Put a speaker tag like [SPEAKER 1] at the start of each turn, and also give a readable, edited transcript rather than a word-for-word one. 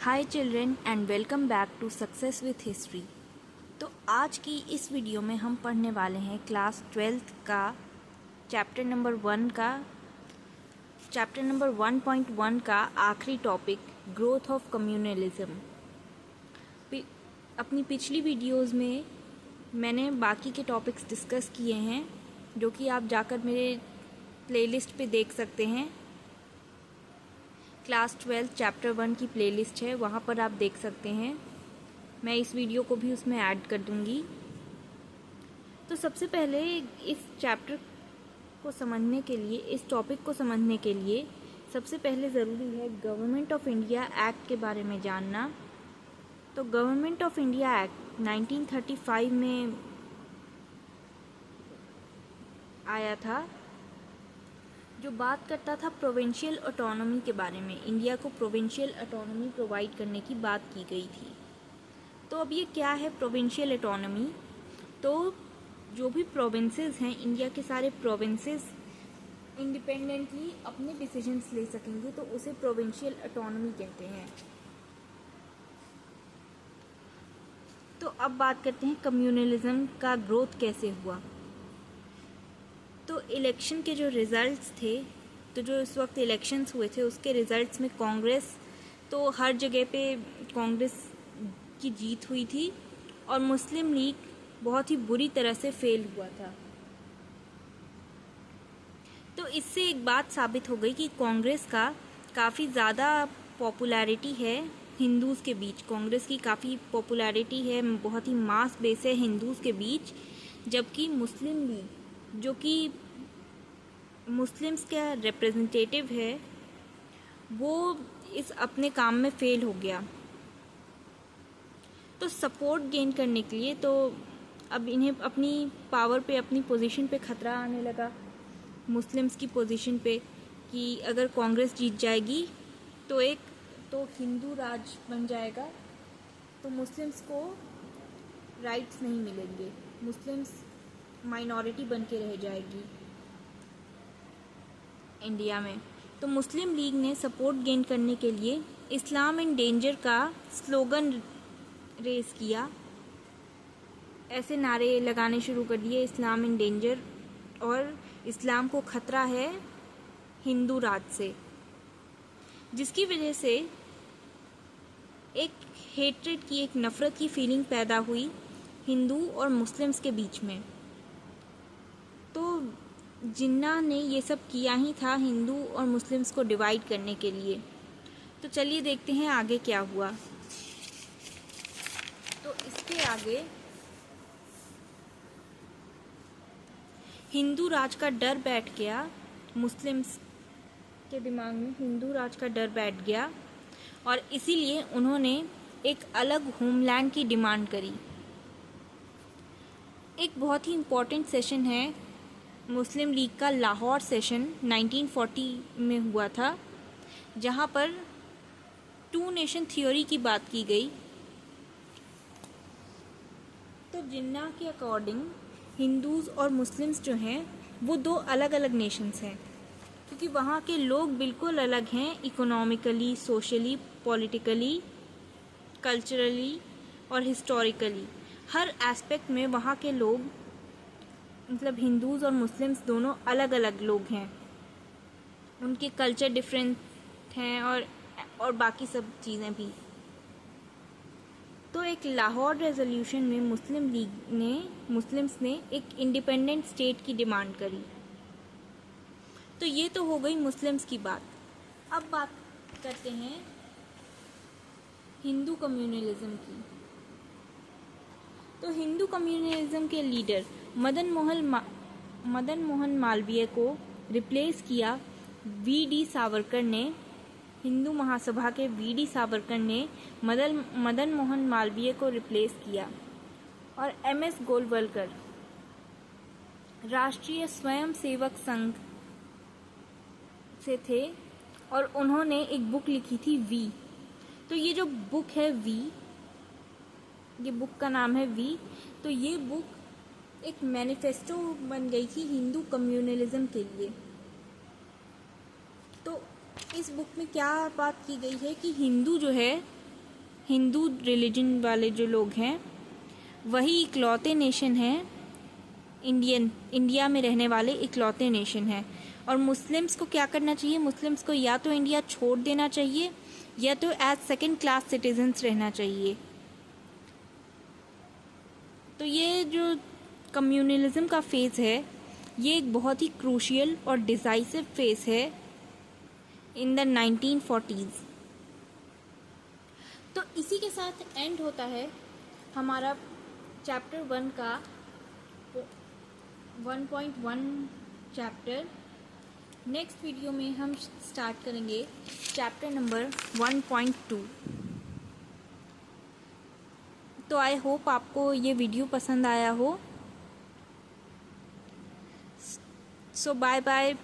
[SPEAKER 1] Hi children and welcome back to success with history. तो आज की इस वीडियो में हम पढ़ने वाले हैं क्लास 12th का चैप्टर नंबर 1.1 का आखिरी टॉपिक ग्रोथ ऑफ कम्युनलिज्म। अपनी पिछली वीडियोस में मैंने बाकी के टॉपिक्स डिस्कस किए हैं जो कि आप जाकर मेरे प्लेलिस्ट पे देख सकते हैं। क्लास 12 चैप्टर 1 की प्लेलिस्ट है, वहाँ पर आप देख सकते हैं। मैं इस वीडियो को भी उसमें ऐड कर दूँगी। तो सबसे पहले इस चैप्टर को समझने के लिए, इस टॉपिक को समझने के लिए सबसे पहले ज़रूरी है गवर्नमेंट ऑफ इंडिया एक्ट के बारे में जानना। तो गवर्नमेंट ऑफ इंडिया एक्ट 1935 में आया था, जो बात करता था प्रोविंशियल ऑटोनॉमी के बारे में। इंडिया को प्रोविंशियल ऑटोनॉमी प्रोवाइड करने की बात की गई थी। तो अब ये क्या है प्रोविंशियल ऑटोनॉमी? तो जो भी प्रोविंसेस हैं, इंडिया के सारे प्रोविंसेस इंडिपेंडेंटली अपने डिसीजंस ले सकेंगे, तो उसे प्रोविंशियल ऑटोनॉमी कहते हैं। तो अब बात करते हैं कम्युनलिज्म का ग्रोथ कैसे हुआ। तो इलेक्शन के जो रिज़ल्ट्स थे, तो जो इस वक्त इलेक्शंस हुए थे उसके रिज़ल्ट्स में कांग्रेस, तो हर जगह पे कांग्रेस की जीत हुई थी और मुस्लिम लीग बहुत ही बुरी तरह से फेल हुआ था। तो इससे एक बात साबित हो गई कि कांग्रेस का काफ़ी ज़्यादा पॉपुलैरिटी है हिंदूज़ के बीच। कांग्रेस की काफ़ी पॉपुलैरिटी है, बहुत ही मास बेस है हिंदूज़ के बीच, जबकि मुस्लिम लीग जो कि मुस्लिम्स का रिप्रेजेंटेटिव है, वो इस अपने काम में फेल हो गया। तो सपोर्ट गेन करने के लिए तो अब इन्हें अपनी पावर पे, अपनी पोजीशन पे खतरा आने लगा मुस्लिम्स की पोजीशन पे, कि अगर कांग्रेस जीत जाएगी तो हिंदू राज बन जाएगा, तो मुस्लिम्स को राइट्स नहीं मिलेंगे, मुस्लिम्स माइनॉरिटी बन के रह जाएगी इंडिया में। तो मुस्लिम लीग ने सपोर्ट गेन करने के लिए इस्लाम इन डेंजर का स्लोगन रेस किया। ऐसे नारे लगाने शुरू कर दिए, इस्लाम इन डेंजर, और इस्लाम को खतरा है हिंदू राज से, जिसकी वजह से एक हेट्रेड की, एक नफ़रत की फीलिंग पैदा हुई हिंदू और मुस्लिम्स के बीच में। तो जिन्ना ने ये सब किया ही था हिंदू और मुस्लिम्स को डिवाइड करने के लिए। तो चलिए देखते हैं आगे क्या हुआ। तो इसके आगे हिंदू राज का डर बैठ गया, मुस्लिम्स के दिमाग में हिंदू राज का डर बैठ गया, और इसीलिए उन्होंने एक अलग होमलैंड की डिमांड करी। एक बहुत ही इम्पोर्टेंट सेशन है मुस्लिम लीग का, लाहौर सेशन 1940 में हुआ था, जहाँ पर टू नेशन थ्योरी की बात की गई। तो जिन्ना के अकॉर्डिंग हिंदूज़ और मुस्लिम्स जो हैं वो दो अलग अलग नेशंस हैं, क्योंकि वहाँ के लोग बिल्कुल अलग हैं, इकोनॉमिकली, सोशली, पॉलिटिकली, कल्चरली और हिस्टोरिकली। हर एस्पेक्ट में वहाँ के लोग, मतलब हिंदूज़ और मुस्लिम्स दोनों अलग अलग लोग हैं, उनके कल्चर डिफरेंट हैं और बाकी सब चीज़ें भी। तो एक लाहौर रेजोल्यूशन में मुस्लिम्स ने एक इंडिपेंडेंट स्टेट की डिमांड करी। तो ये तो हो गई मुस्लिम्स की बात। अब बात करते हैं हिंदू कम्युनलिज्म की। तो हिंदू कम्युनलिज्म के लीडर मदन मोहन मालवीय को रिप्लेस किया वी.डी. सावरकर ने। हिंदू महासभा के वी.डी. सावरकर ने मदन मोहन मालवीय को रिप्लेस किया, और एम.एस. गोलवलकर राष्ट्रीय स्वयंसेवक संघ से थे, और उन्होंने एक बुक लिखी थी वी। तो ये जो बुक है वी, ये बुक का नाम है वी। तो ये बुक एक मैनिफेस्टो बन गई थी हिंदू कम्युनलिज्म के लिए। तो इस बुक में क्या बात की गई है कि हिंदू जो है हिंदू रिलीजन वाले जो लोग हैं वही इकलौते नेशन हैं, इंडिया में रहने वाले इकलौते नेशन हैं। और मुस्लिम्स को क्या करना चाहिए? मुस्लिम्स को या तो इंडिया छोड़ देना चाहिए या तो एज सेकेंड क्लास सिटीजन्स रहना चाहिए। तो ये जो कम्युनलिज्म का फेज़ है ये एक बहुत ही क्रूशियल और डिसाइसिव फेज़ है इन द 1940s। तो इसी के साथ एंड होता है हमारा चैप्टर 1 का 1.1 चैप्टर। नेक्स्ट वीडियो में हम स्टार्ट करेंगे चैप्टर नंबर 1.2। तो आई होप आपको ये वीडियो पसंद आया हो। सो बाय बाय।